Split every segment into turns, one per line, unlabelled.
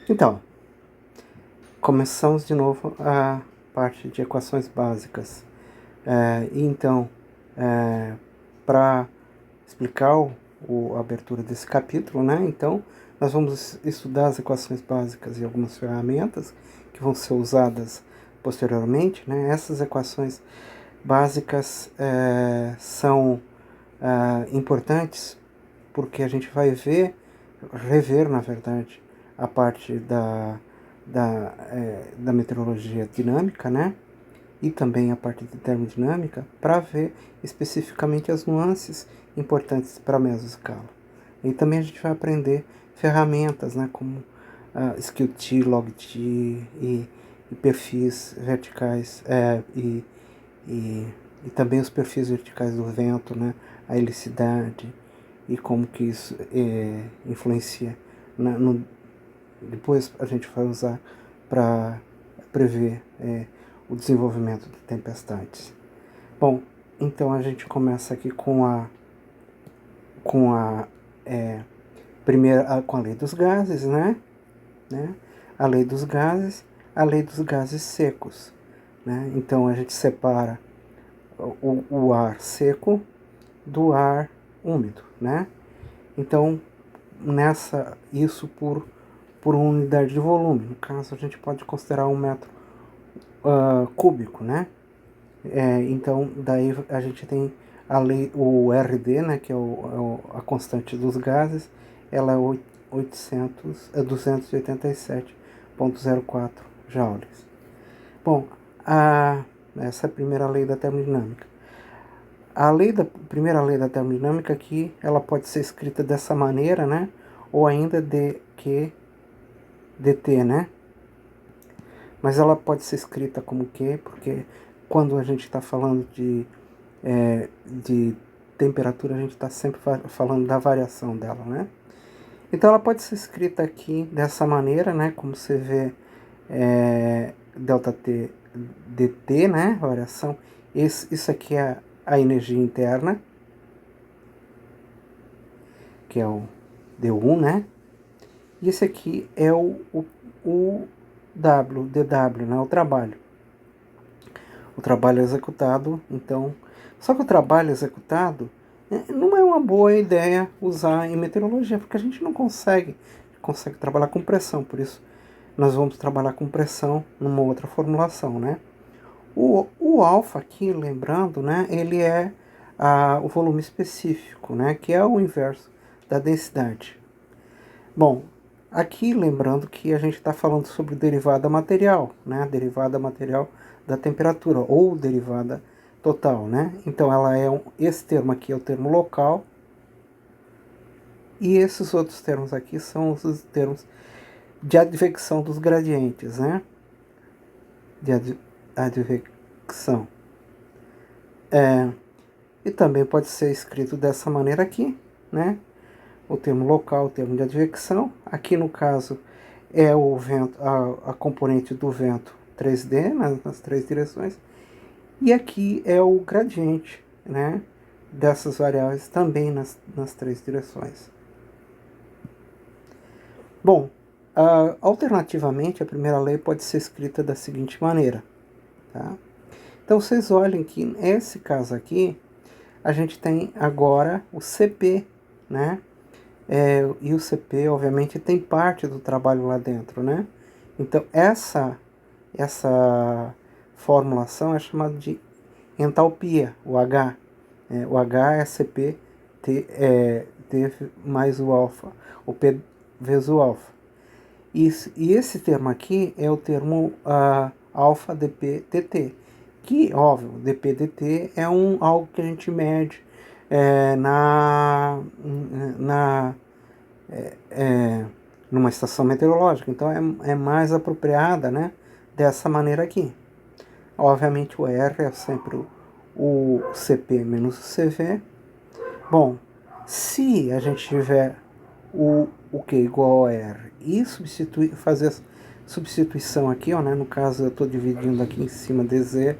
Então, começamos de novo a parte de equações básicas. Então, para explicar a abertura desse capítulo, né? Então, nós vamos estudar as equações básicas e algumas ferramentas que vão ser usadas posteriormente, né? Essas equações básicas são importantes porque a gente vai rever, na verdade, a parte da meteorologia dinâmica, né? E também a parte de termodinâmica, para ver especificamente as nuances importantes para a mesoscala. E também a gente vai aprender ferramentas, né? Como SkillT, LogT e perfis verticais e também os perfis verticais do vento, né? A helicidade e como que isso influencia depois a gente vai usar para prever o desenvolvimento de tempestades. Bom, então a gente começa aqui com a primeira com a lei dos gases, né? A lei dos gases, a lei dos gases secos, né? Então a gente separa o ar seco do ar úmido, né? Então isso por unidade de volume. No caso, a gente pode considerar 1 metro cúbico, né? Então, daí a gente tem o RD, né, que é a constante dos gases, ela é 287,04 joules. Bom, essa é a primeira lei da termodinâmica. Primeira lei da termodinâmica aqui, ela pode ser escrita dessa maneira, né? Ou ainda dt, né? Mas ela pode ser escrita como Q, porque quando a gente está falando de temperatura, a gente está sempre falando da variação dela, né? Então ela pode ser escrita aqui dessa maneira, né? Como você vê, ΔT dt, né? Variação. Isso aqui é a energia interna, que é o dU, né? E esse aqui é o dW, né? O trabalho. O trabalho executado, então... Só que o trabalho executado não é uma boa ideia usar em meteorologia, porque a gente não consegue trabalhar com pressão, por isso nós vamos trabalhar com pressão numa outra formulação, né? O alfa aqui, lembrando, né, ele é o volume específico, né, que é o inverso da densidade. Bom, aqui lembrando que a gente está falando sobre derivada material, né, derivada material da temperatura, ou derivada total, né? Então esse termo aqui é o termo local, e esses outros termos aqui são os termos de advecção dos gradientes, né? De advecção. E também pode ser escrito dessa maneira aqui, né? O termo local, o termo de advecção. Aqui no caso é o vento, a componente do vento 3D, nas três direções. E aqui é o gradiente, né, dessas variáveis também nas três direções. Bom, alternativamente, a primeira lei pode ser escrita da seguinte maneira. Tá? Então, vocês olhem que nesse caso aqui, a gente tem agora o CP, né? E o CP, obviamente, tem parte do trabalho lá dentro, né? Então, essa formulação é chamada de entalpia, o H. O H é CP T mais o alfa, o P vezes o alfa. E esse termo aqui é o termo alfa dp dt, que, óbvio, dp dt é algo que a gente mede numa estação meteorológica, então é mais apropriada, né, dessa maneira aqui. Obviamente o R é sempre o CP menos o CV. Bom, se a gente tiver o Q igual a R e fazer a substituição aqui, ó, né? No caso eu estou dividindo aqui em cima DZ,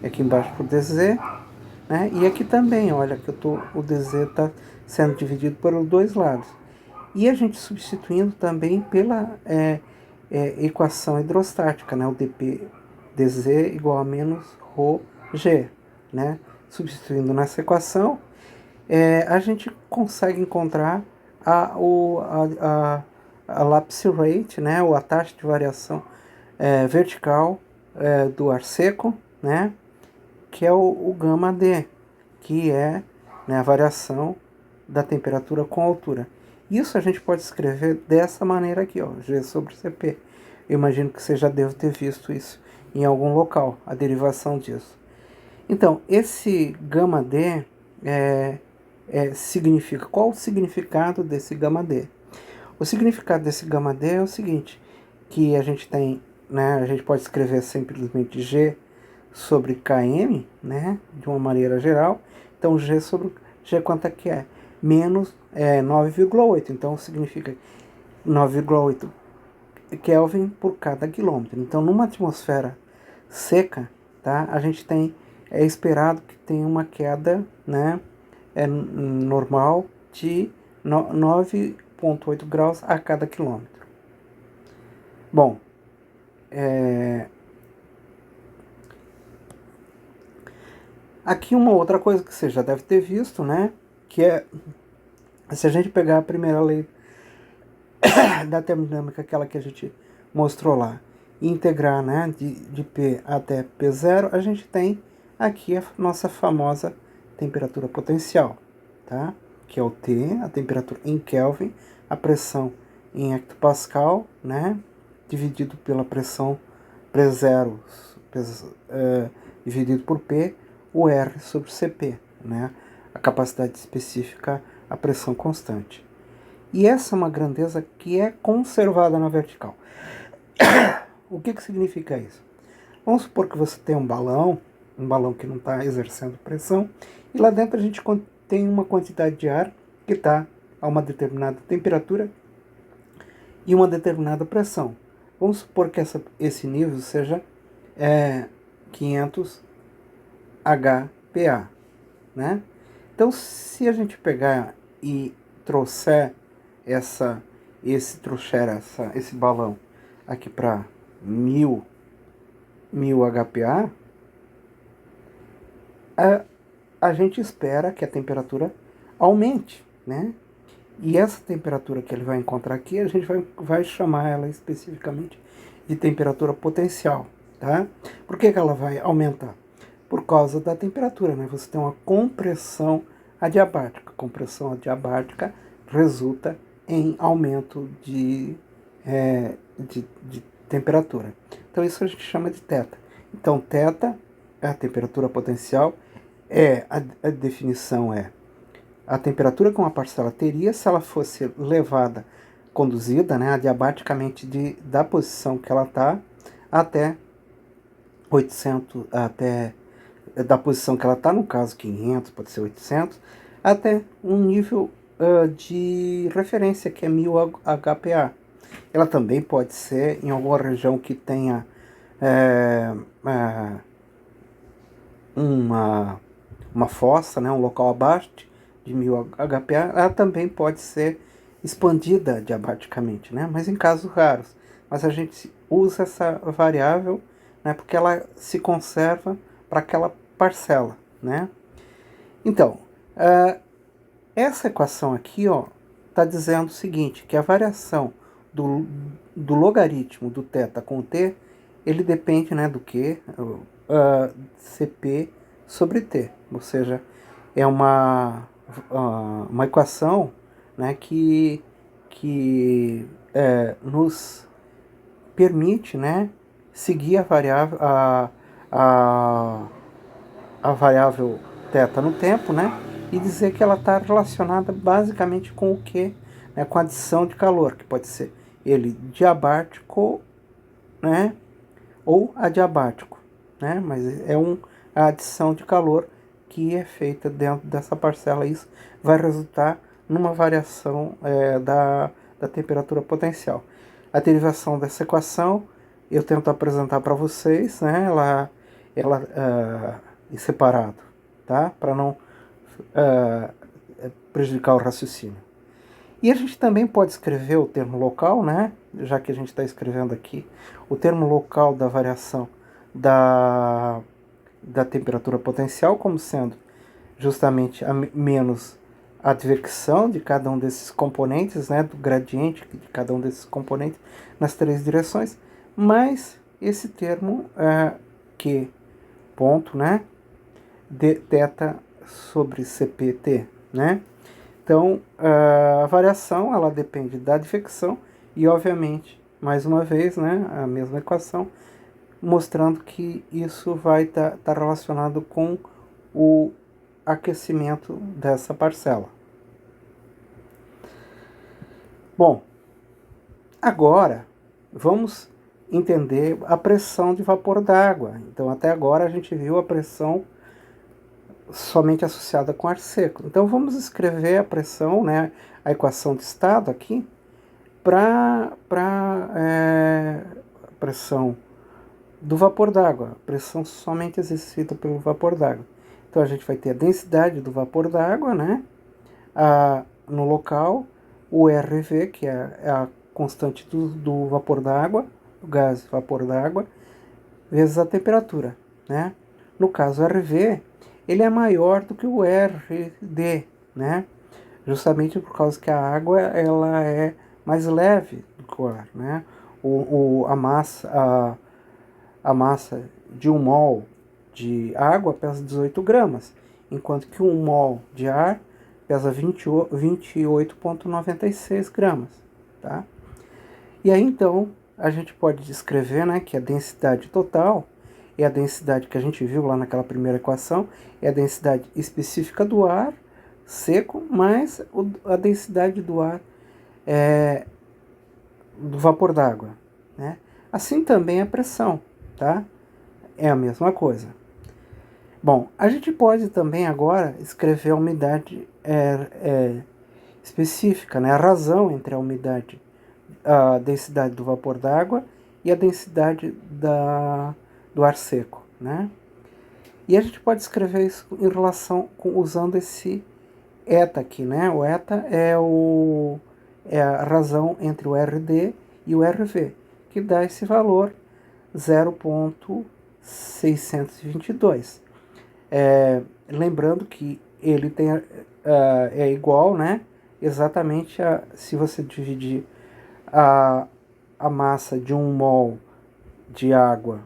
aqui embaixo por DZ, né? E aqui também, olha, que o DZ está sendo dividido pelos dois lados. E a gente substituindo também equação hidrostática, né? O dp dz igual a menos ρg, né? Substituindo nessa equação, a gente consegue encontrar a lapse rate, né? Ou a taxa de variação vertical do ar seco, né? Que é o gama D, que é, né, a variação da temperatura com a altura. Isso a gente pode escrever dessa maneira aqui, ó, G sobre Cp. Eu imagino que você já deve ter visto isso em algum local, a derivação disso. Então, esse gama D significa... Qual o significado desse gama D? O significado desse gama D é o seguinte, que a gente tem, né, a gente pode escrever simplesmente G sobre Km, né, de uma maneira geral. Então, G sobre G quanto é que é? Menos 9,8. Então, significa 9,8 Kelvin por cada quilômetro. Então, numa atmosfera seca, tá, a gente tem, esperado que tenha uma queda, né, normal de 9,8 graus a cada quilômetro. Bom, aqui uma outra coisa que você já deve ter visto, né, que é, se a gente pegar a primeira lei da termodinâmica, aquela que a gente mostrou lá, e integrar, né, de P até P0, a gente tem aqui a nossa famosa temperatura potencial, tá? Que é o T, a temperatura em Kelvin, a pressão em hectopascal, né, dividido pela pressão P0 dividido por P, o R sobre Cp, né, a capacidade específica, a pressão constante. E essa é uma grandeza que é conservada na vertical. O que significa isso? Vamos supor que você tem um balão que não está exercendo pressão, e lá dentro a gente tem uma quantidade de ar que está a uma determinada temperatura e uma determinada pressão. Vamos supor que esse nível seja 500 HPA, né? Então, se a gente pegar e trouxer esse balão aqui para 1000 HPA, a gente espera que a temperatura aumente, né? E essa temperatura que ele vai encontrar aqui, a gente vai chamar ela especificamente de temperatura potencial, tá? Por que ela vai aumentar? Por causa da temperatura, né? Você tem uma compressão adiabática. Compressão adiabática resulta em aumento de temperatura. Então isso a gente chama de θ. Então θ é a temperatura potencial, a definição é a temperatura que uma parcela teria se ela fosse conduzida, né, adiabaticamente da posição que ela está até 800, da posição que ela está, no caso 500, pode ser 800, até um nível de referência, que é 1000 HPA. Ela também pode ser em alguma região que tenha uma fossa, né, um local abaixo de 1000 HPA, ela também pode ser expandida diabaticamente, né, mas em casos raros. Mas a gente usa essa variável, né, porque ela se conserva para aquela parcela, né. Então, essa equação aqui está dizendo o seguinte, que a variação do logaritmo do θ com t, ele depende, né, do que? Cp sobre t, ou seja, é uma equação, né, que nos permite, né, seguir a variável θ no tempo, né, e dizer que ela está relacionada basicamente com o que? Né, com a adição de calor, que pode ser ele diabático, né, ou adiabático, né, mas a adição de calor que é feita dentro dessa parcela. Isso vai resultar numa variação da temperatura potencial. A derivação dessa equação eu tento apresentar para vocês, né, ela em separado, tá, para não prejudicar o raciocínio. E a gente também pode escrever o termo local, né? Já que a gente está escrevendo aqui, o termo local da variação da temperatura potencial como sendo justamente menos a advecção de cada um desses componentes, né? Do gradiente de cada um desses componentes nas três direções, mais esse termo Q ponto, né? De θ sobre CPT, né? Então, a variação, ela depende da advecção e, obviamente, mais uma vez, né, a mesma equação, mostrando que isso vai estar relacionado com o aquecimento dessa parcela. Bom, agora vamos entender a pressão de vapor d'água. Então, até agora a gente viu a pressão somente associada com ar seco. Então vamos escrever a pressão, né, a equação de estado aqui, para pressão do vapor d'água, pressão somente exercida pelo vapor d'água. Então a gente vai ter a densidade do vapor d'água, né, no local, o RV, que é a constante do vapor d'água, do gás vapor d'água, vezes a temperatura, né? No caso RV, ele é maior do que o RD, né? Justamente por causa que a água ela é mais leve do que o ar, né? A massa de 1 mol de água pesa 18 gramas, enquanto que 1 mol de ar pesa 28,96 gramas, tá? E aí então a gente pode descrever, né, que a densidade total é a densidade que a gente viu lá naquela primeira equação, é a densidade específica do ar seco mais a densidade do ar do vapor d'água, né? Assim também a pressão, tá? É a mesma coisa. Bom, a gente pode também agora escrever a umidade específica, né? A razão entre a umidade, a densidade do vapor d'água e a densidade do ar seco, né? E a gente pode escrever isso em relação usando esse eta aqui, né? O eta é a razão entre o RD e o RV, que dá esse valor 0,622. Lembrando que ele é igual, né? Exatamente se você dividir a massa de 1 mol de água,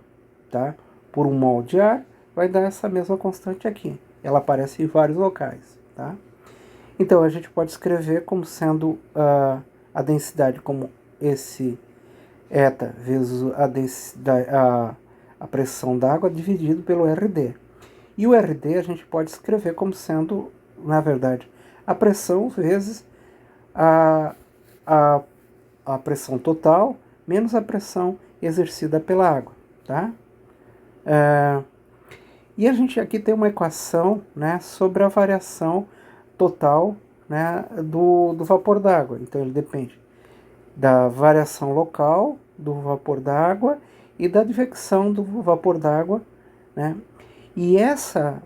tá, por 1 mol de ar, vai dar essa mesma constante aqui. Ela aparece em vários locais, tá? Então a gente pode escrever como sendo a densidade como esse eta vezes a densidade, a pressão d'água dividido pelo RD. E o RD a gente pode escrever como sendo, na verdade, a pressão vezes a pressão total menos a pressão exercida pela água, tá? E a gente aqui tem uma equação, né, sobre a variação total, né, do vapor d'água. Então ele depende da variação local do vapor d'água e da advecção do vapor d'água, né? E essa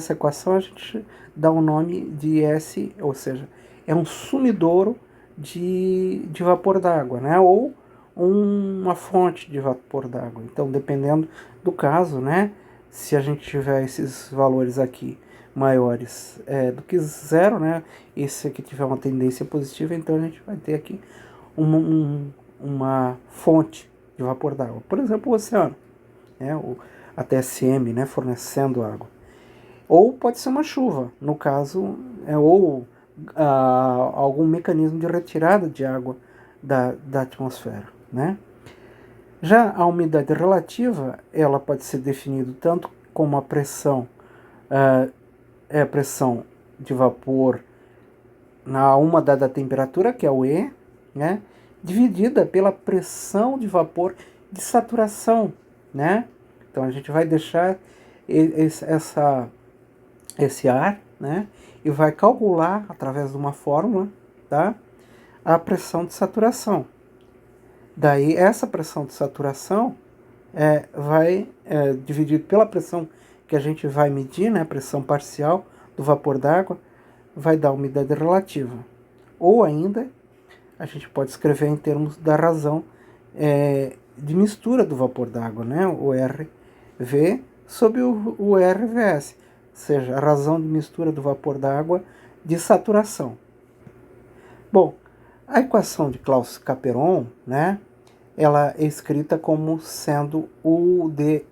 equação a gente dá o nome de S, ou seja, é um sumidouro de vapor d'água, né? Ou uma fonte de vapor d'água. Então, dependendo do caso, né? Se a gente tiver esses valores aqui maiores do que zero, né? E se aqui tiver uma tendência positiva, então a gente vai ter aqui uma fonte de vapor d'água. Por exemplo, o oceano, né? A TSM, né? Fornecendo água. Ou pode ser uma chuva, no caso, ou algum mecanismo de retirada de água da atmosfera, né? Já a umidade relativa, ela pode ser definida tanto como a pressão, a pressão de vapor a uma dada temperatura, que é o E, né? Dividida pela pressão de vapor de saturação, né? Então a gente vai deixar esse ar, né? E vai calcular através de uma fórmula, tá? A pressão de saturação. Daí essa pressão de saturação vai dividido pela pressão que a gente vai medir, né? Pressão parcial do vapor d'água, vai dar a umidade relativa. Ou ainda, a gente pode escrever em termos da razão de mistura do vapor d'água, né? O RV sobre o RVS, ou seja, a razão de mistura do vapor d'água de saturação. Bom, a equação de Clausius-Clapeyron, né, ela é escrita como sendo UdES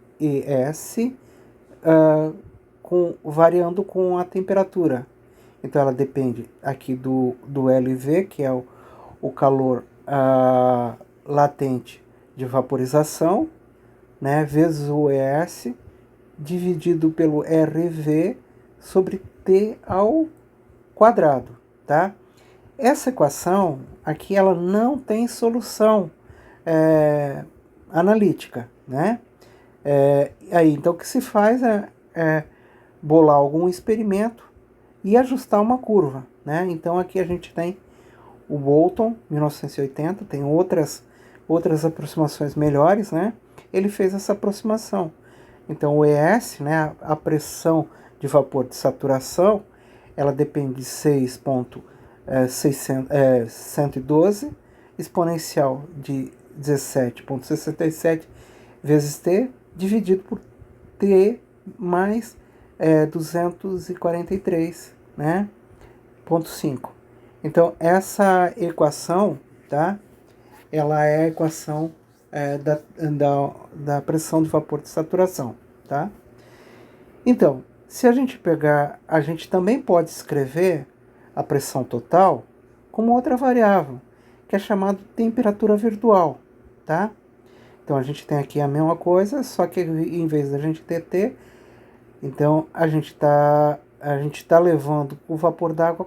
variando com a temperatura. Então ela depende aqui do LV, que é o calor latente de vaporização, né, vezes o ES, dividido pelo RV sobre T ao quadrado, tá? Essa equação aqui ela não tem solução analítica, né? Aí, então o que se faz é bolar algum experimento e ajustar uma curva, né? Então aqui a gente tem o Bolton, 1980, tem outras aproximações melhores, né? Ele fez essa aproximação. Então o ES, né, a pressão de vapor de saturação, ela depende de 6.112 exponencial de 17,67 vezes T, dividido por T mais 243, né, 0,5. Então, essa equação, tá, ela é a equação da pressão de vapor de saturação, tá? Então, se a gente pegar, a gente também pode escrever a pressão total como outra variável, que é chamada temperatura virtual, tá? Então, a gente tem aqui a mesma coisa, só que em vez da gente ter T, então a gente tá levando o vapor d'água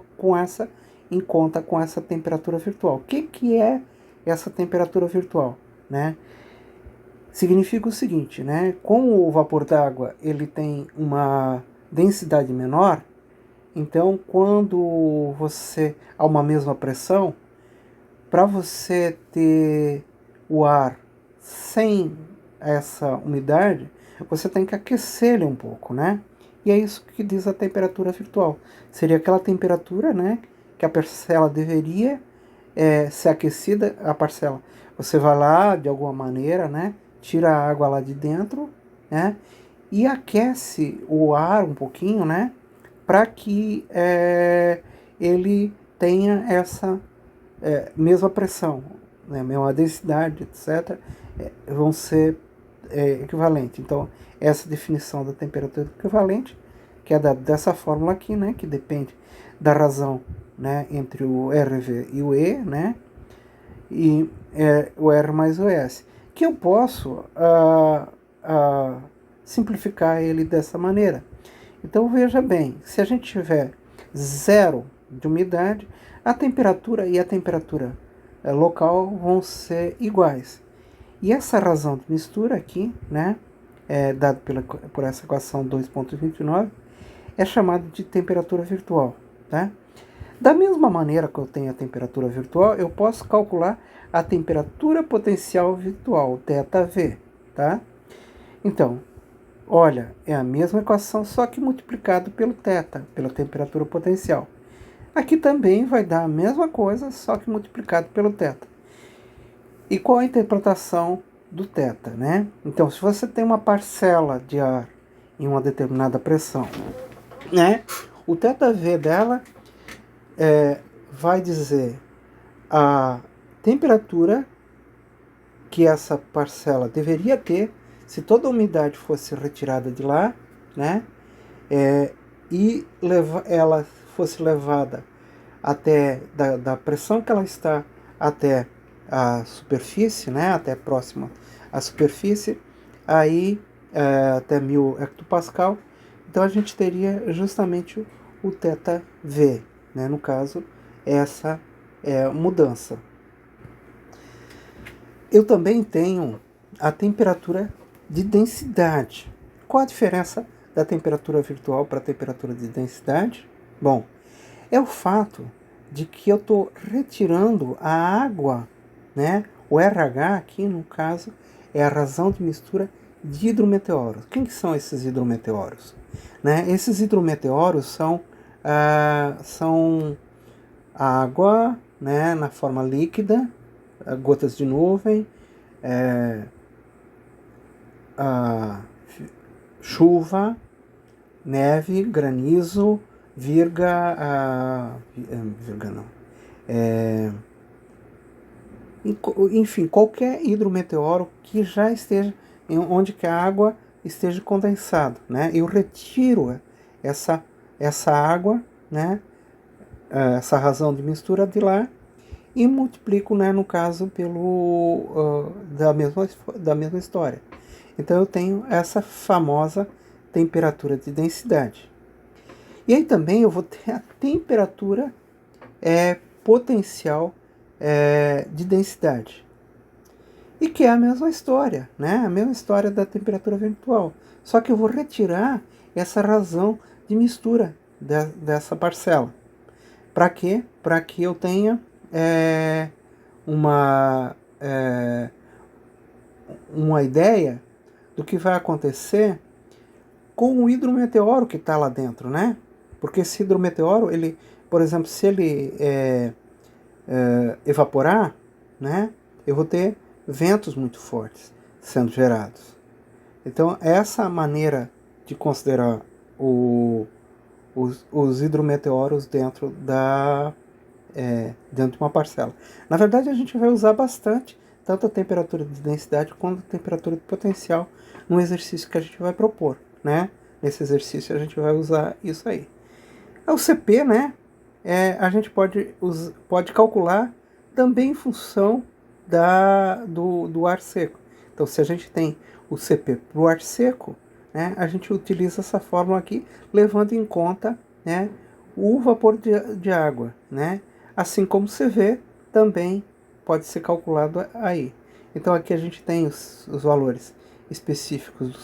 em conta com essa temperatura virtual. O que é essa temperatura virtual, né? Significa o seguinte, né? Como o vapor d'água ele tem uma densidade menor, então quando você a uma mesma pressão, para você ter o ar sem essa umidade, você tem que aquecer ele um pouco, né? E é isso que diz a temperatura virtual. Seria aquela temperatura, né, que a parcela deveria ser aquecida, a parcela. Você vai lá, de alguma maneira, né, tira a água lá de dentro, né, e aquece o ar um pouquinho, né, para que ele tenha essa mesma pressão, né, mesma densidade, etc., vão ser equivalentes. Então, essa definição da temperatura equivalente, que é dessa fórmula aqui, né, que depende da razão, né, entre o RV e o E, né, e o R mais o S, que eu posso simplificar ele dessa maneira. Então veja bem, se a gente tiver zero de umidade, a temperatura e a temperatura local vão ser iguais. E essa razão de mistura aqui, né, dada por essa equação 2,29, é chamada de temperatura virtual, tá? Da mesma maneira que eu tenho a temperatura virtual, eu posso calcular a temperatura potencial virtual, ΔV, tá? Então, olha, é a mesma equação, só que multiplicado pelo θ, pela temperatura potencial. Aqui também vai dar a mesma coisa, só que multiplicado pelo θ. E qual a interpretação do θ, né? Então, se você tem uma parcela de ar em uma determinada pressão, né? O ΔV dela vai dizer a temperatura que essa parcela deveria ter se toda a umidade fosse retirada de lá, né? E ela fosse levada até da pressão que ela está até a superfície, né? Até próxima à superfície, aí até 1000 hectopascal. Então a gente teria justamente o ΔV, né? No caso, essa mudança. Eu também tenho a temperatura de densidade. Qual a diferença da temperatura virtual para a temperatura de densidade? Bom, é o fato de que eu estou retirando a água, né? O RH aqui, no caso, é a razão de mistura de hidrometeoros. Quem que são esses hidrometeoros? Né? Esses hidrometeoros são água, né, na forma líquida, gotas de nuvem, a chuva, neve, granizo, virga não, enfim, qualquer hidrometeoro que já esteja, onde que a água esteja condensada, né? Eu retiro essa água, né? Essa razão de mistura de lá e multiplico, né, no caso, da mesma história. Então eu tenho essa famosa temperatura de densidade. E aí também eu vou ter a temperatura potencial de densidade. E que é a mesma história, né? A mesma história da temperatura virtual. Só que eu vou retirar essa razão de mistura dessa parcela. Para quê? Para que eu tenha uma ideia do que vai acontecer com o hidrometeoro que está lá dentro, né? Porque esse hidrometeoro, ele, por exemplo, se ele evaporar, né? Eu vou ter ventos muito fortes sendo gerados. Então, essa maneira de considerar os hidrometeoros dentro de uma parcela. Na verdade, a gente vai usar bastante tanto a temperatura de densidade quanto a temperatura de potencial no exercício que a gente vai propor, né? Nesse exercício a gente vai usar isso aí. O CP, né? A gente pode calcular também em função do ar seco. Então, se a gente tem o CP para o ar seco, né, a gente utiliza essa fórmula aqui, levando em conta, né, o vapor de água, né? Assim como o CV também pode ser calculado aí. Então, aqui a gente tem os valores específicos do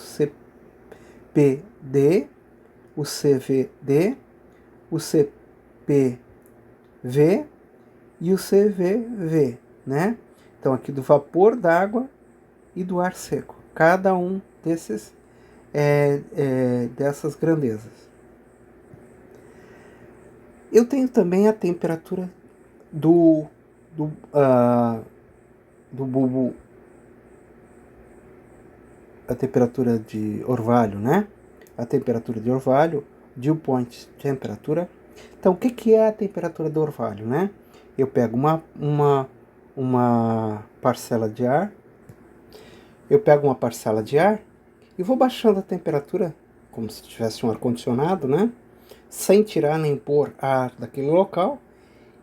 CPD, o CVD, o CPV e o CVV, né? Então, aqui do vapor d'água e do ar seco. Cada um dessas grandezas. Eu tenho também a temperatura do bulbo, a temperatura de orvalho, né? A temperatura de orvalho, dew point temperatura. Então, o que é a temperatura do orvalho, né? Eu pego uma parcela de ar, e vou baixando a temperatura, como se tivesse um ar-condicionado, né? Sem tirar nem pôr ar daquele local,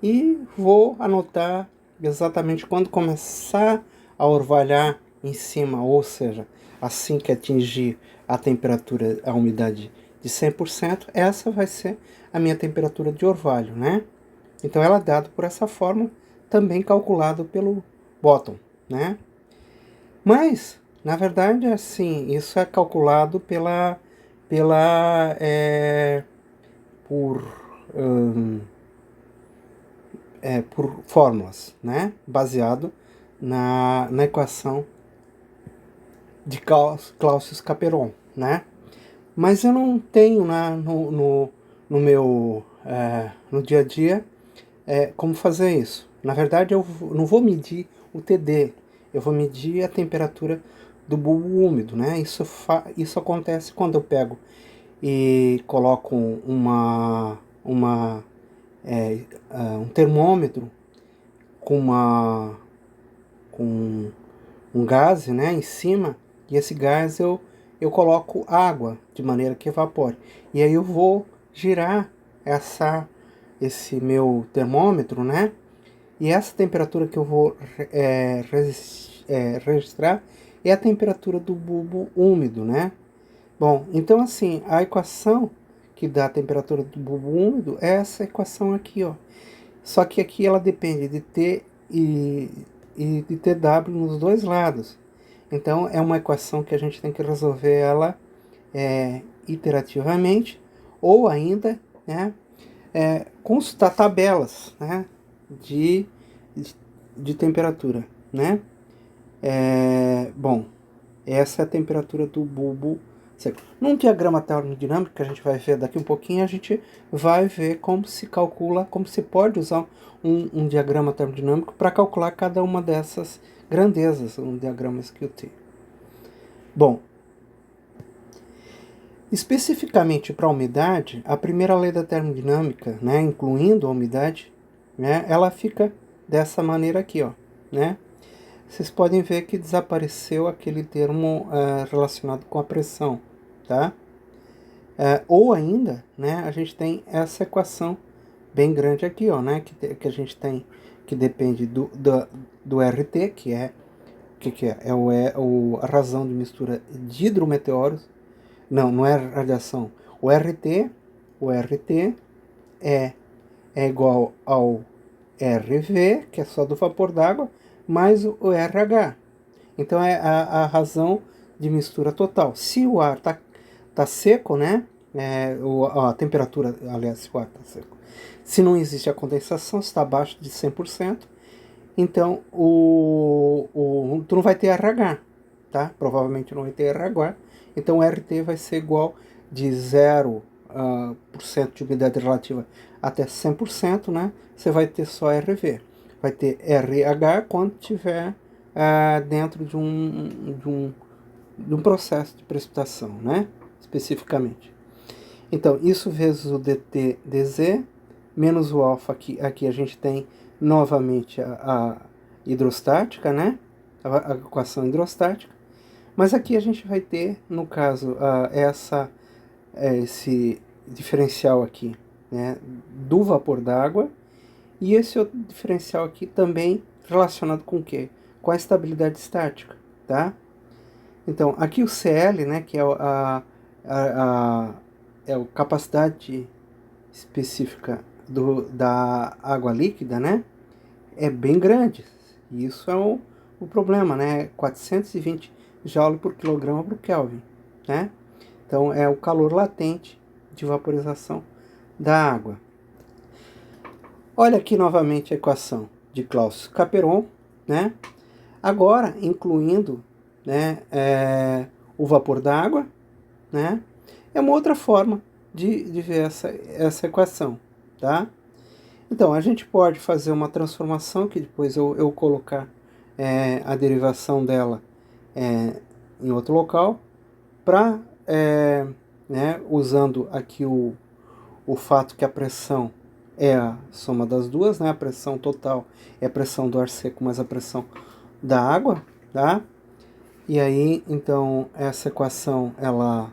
e vou anotar exatamente quando começar a orvalhar em cima, ou seja, assim que atingir a temperatura, a umidade de 100%, essa vai ser a minha temperatura de orvalho, né? Então ela é dada por essa forma, também calculado pelo Bottom, né? Mas, na verdade, assim, isso é calculado por fórmulas, né? Baseado na equação de Clausius-Clapeyron, né? Mas eu não tenho no meu no dia a dia como fazer isso. Na verdade, eu não vou medir o TD, eu vou medir a temperatura do bulbo úmido, né? Isso acontece quando eu pego e coloco um termômetro com um gás, né, em cima, e esse gás eu coloco água de maneira que evapore. E aí eu vou girar esse meu termômetro, né? E essa temperatura que eu vou registrar é a temperatura do bulbo úmido, né? Bom, então assim, a equação que dá a temperatura do bulbo úmido é essa equação aqui, ó. Só que aqui ela depende de T e de TW nos dois lados. Então é uma equação que a gente tem que resolver ela iterativamente, ou ainda, né, consultar tabelas, né, de temperatura, né? Bom, essa é a temperatura do bulbo seco. Num diagrama termodinâmico, que a gente vai ver daqui um pouquinho, a gente vai ver como se calcula, como se pode usar um diagrama termodinâmico para calcular cada uma dessas grandezas, um diagrama SQT. Bom, especificamente para a umidade, a primeira lei da termodinâmica, né, incluindo a umidade, né, ela fica dessa maneira aqui, ó, né? Vocês podem ver que desapareceu aquele termo relacionado com a pressão, tá? Ou ainda, né, a gente tem essa equação bem grande aqui, ó, né, que a gente tem, que depende do RT, que é que é? A razão de mistura de hidrometeoros. Não é radiação. O RT é igual ao RV, que é só do vapor d'água, mais o RH. Então é a razão de mistura total. Se o ar tá seco, né? A temperatura, aliás, se o ar tá seco. Se não existe a condensação, se está abaixo de 100%, então tu não vai ter RH, tá? Provavelmente não vai ter RH. Então o RT vai ser igual de 0% de umidade relativa até 100%, né? Você vai ter só RV. Vai ter RH quando tiver dentro de um processo de precipitação, né? Especificamente. Então, isso vezes o dt dz, menos o alfa, aqui a gente tem novamente a hidrostática, né? A equação hidrostática. Mas aqui a gente vai ter, no caso, esse diferencial aqui, né, do vapor d'água, e esse outro diferencial aqui também relacionado com o quê? Com a estabilidade estática, tá? Então, aqui o CL, né, que é a capacidade específica da água líquida, né, é bem grande. E isso é o problema, né? 420 Joule por quilograma por Kelvin, né? Então, é o calor latente de vaporização da água. Olha aqui novamente a equação de Clausius-Clapeyron, né? Agora, incluindo, né, o vapor d'água, né? É uma outra forma de ver essa equação, tá? Então, a gente pode fazer uma transformação, que depois eu colocar a derivação dela em outro local, para, né, usando aqui o fato que a pressão é a soma das duas, né? A pressão total é a pressão do ar seco mais a pressão da água, tá? E aí, então, essa equação, ela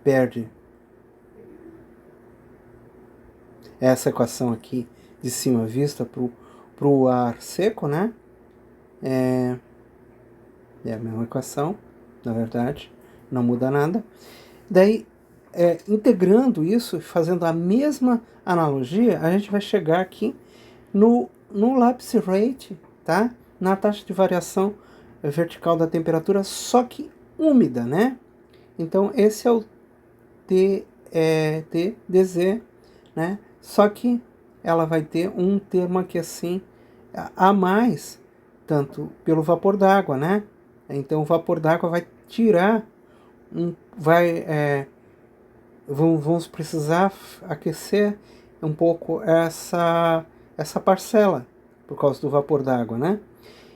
perde essa equação aqui de cima vista para o ar seco, né? É a mesma equação, na verdade, não muda nada. Daí, integrando isso, fazendo a mesma analogia, a gente vai chegar aqui no lapse rate, tá? Na taxa de variação vertical da temperatura, só que úmida, né? Então, esse é o TDZ, né? Só que ela vai ter um termo aqui assim, a mais, tanto pelo vapor d'água, né? Então, o vapor d'água vai tirar, vamos precisar aquecer um pouco essa parcela, por causa do vapor d'água, né?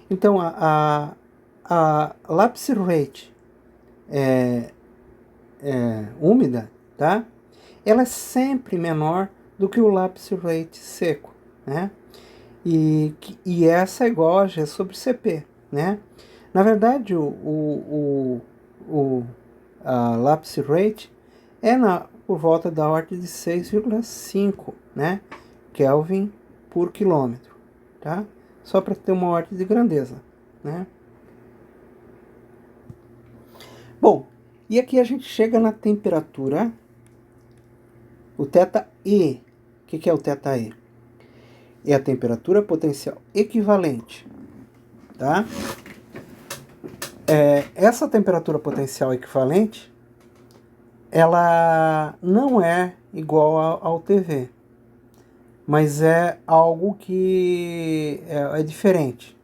Então, a lapse rate úmida, tá? Ela é sempre menor do que o lapse rate seco, né? E essa é igual a G sobre CP, né? Na verdade, a lapse rate é por volta da ordem de 6,5, né, Kelvin por quilômetro, tá? Só para ter uma ordem de grandeza, né? Bom, e aqui a gente chega na temperatura, o θE. O que é o θE? É a temperatura potencial equivalente, tá? Essa temperatura potencial equivalente, ela não é igual ao TV, mas é algo que é diferente.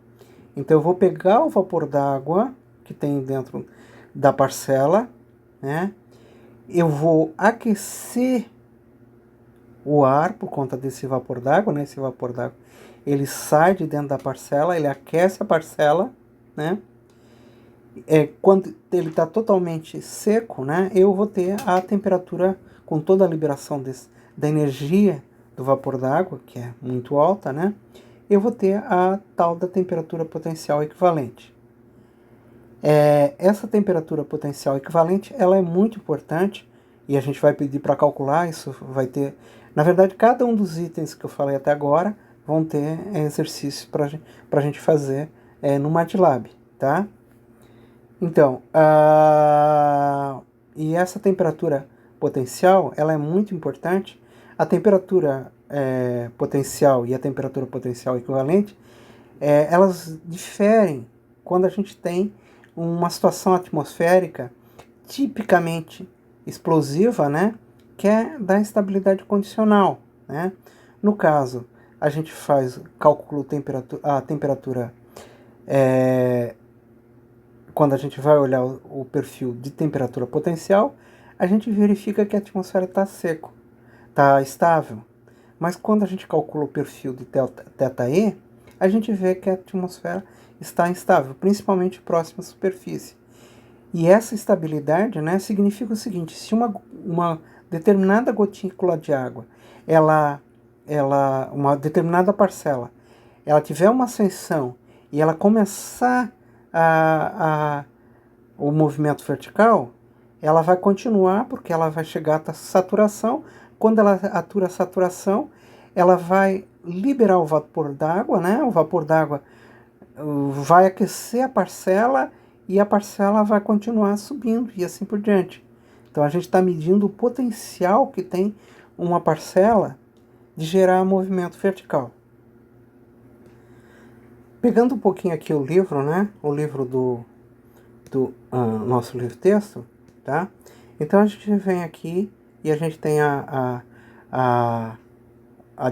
Então eu vou pegar o vapor d'água que tem dentro da parcela, né? Eu vou aquecer o ar por conta desse vapor d'água, né? Esse vapor d'água, ele sai de dentro da parcela, ele aquece a parcela, né? Quando ele está totalmente seco, né? Eu vou ter a temperatura com toda a liberação da energia do vapor d'água, que é muito alta, né? Eu vou ter a tal da temperatura potencial equivalente. Essa temperatura potencial equivalente, ela é muito importante e a gente vai pedir para calcular, isso vai ter... Na verdade, cada um dos itens que eu falei até agora vão ter exercícios para a gente fazer no MATLAB, tá? Então, e essa temperatura potencial, ela é muito importante. A temperatura potencial e a temperatura potencial equivalente, elas diferem quando a gente tem uma situação atmosférica tipicamente explosiva, né, que é da instabilidade condicional, né? No caso, a gente faz cálculo a temperatura quando a gente vai olhar o perfil de temperatura potencial, a gente verifica que a atmosfera está seco, está estável. Mas quando a gente calcula o perfil de θE, a gente vê que a atmosfera está instável, principalmente próxima à superfície. E essa estabilidade, né, significa o seguinte: se uma determinada gotícula de água, uma determinada parcela, ela tiver uma ascensão e ela começar o movimento vertical, ela vai continuar porque ela vai chegar à saturação. Quando ela atura a saturação, ela vai liberar o vapor d'água, né? O vapor d'água vai aquecer a parcela e a parcela vai continuar subindo e assim por diante. Então a gente está medindo o potencial que tem uma parcela de gerar movimento vertical. Pegando um pouquinho aqui o livro, né? O livro do nosso livro-texto, tá? Então a gente vem aqui e a gente tem a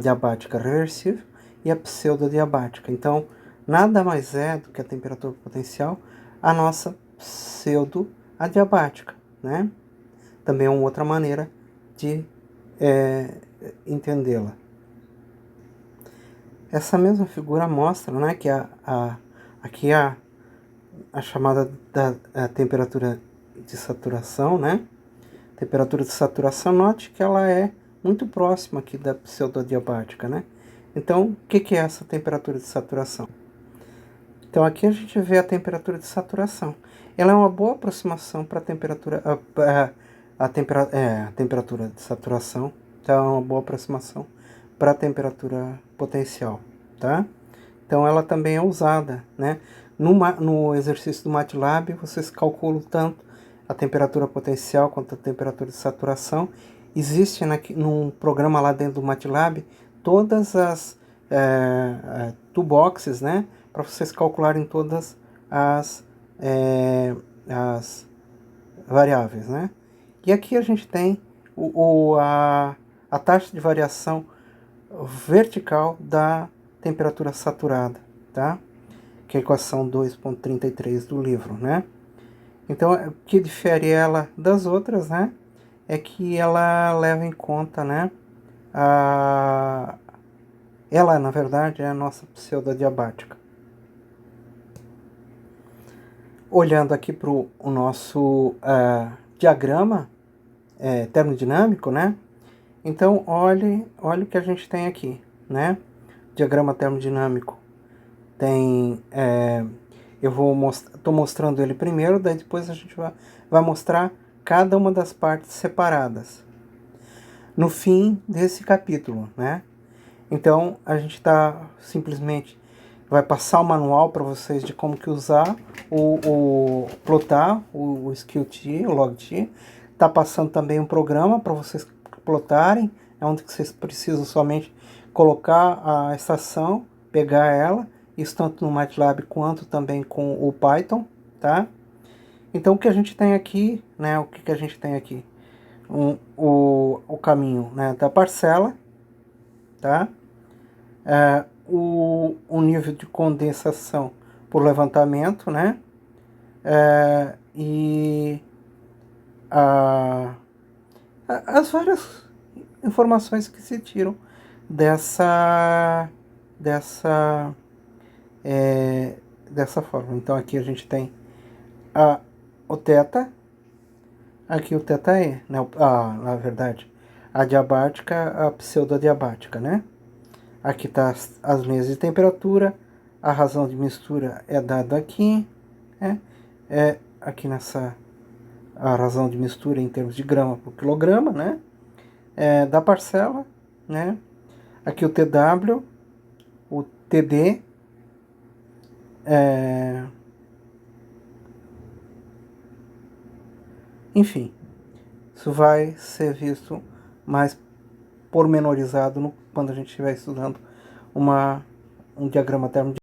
diabática reversível e a pseudodiabática. Então, nada mais é do que a temperatura potencial, a nossa pseudo-adiabática, né? Também é uma outra maneira de entendê-la. Essa mesma figura mostra, né, que aqui a chamada da temperatura de saturação, né? Temperatura de saturação, note que ela é muito próxima aqui da pseudodiabática, né? Então, o que é essa temperatura de saturação? Então, aqui a gente vê a temperatura de saturação. Ela é uma boa aproximação para a temperatura, a temperatura de saturação. Então, é uma boa aproximação para a temperatura potencial, tá? Então, ela também é usada, né? No exercício do MATLAB, vocês calculam tanto a temperatura potencial quanto a temperatura de saturação. Existe num programa lá dentro do MATLAB todas as toolboxes, né, para vocês calcularem todas as variáveis, né? E aqui a gente tem a taxa de variação vertical da temperatura saturada, tá? Que é a equação 2.33 do livro, né? Então, o que difere ela das outras, né, é que ela leva em conta, né, ela, na verdade, é a nossa pseudodiabática. Olhando aqui para o nosso diagrama termodinâmico, né, então olhe o que a gente tem aqui, né, diagrama termodinâmico tem... eu estou mostrando ele primeiro, daí depois a gente vai mostrar cada uma das partes separadas no fim desse capítulo, né? Então a gente simplesmente vai passar o manual para vocês de como que usar plotar o SkillT, o LogT. Tá passando também um programa para vocês plotarem, onde vocês precisam somente colocar a estação, pegar ela, isso tanto no MATLAB quanto também com o Python, tá? Então o que a gente tem aqui, né? O que a gente tem aqui? O caminho, né, da parcela, tá? O nível de condensação por levantamento, né? E as várias informações que se tiram dessa dessa dessa forma. Então aqui a gente tem o θ, aqui o θe, né? Na verdade, a diabática, a pseudodiabática, né? Aqui está as linhas de temperatura, a razão de mistura é dada aqui, né? Aqui nessa a razão de mistura em termos de grama por quilograma, né? Da parcela, né? Aqui o TW, o TD, enfim, isso vai ser visto mais pormenorizado quando a gente estiver estudando um diagrama termodinâmico.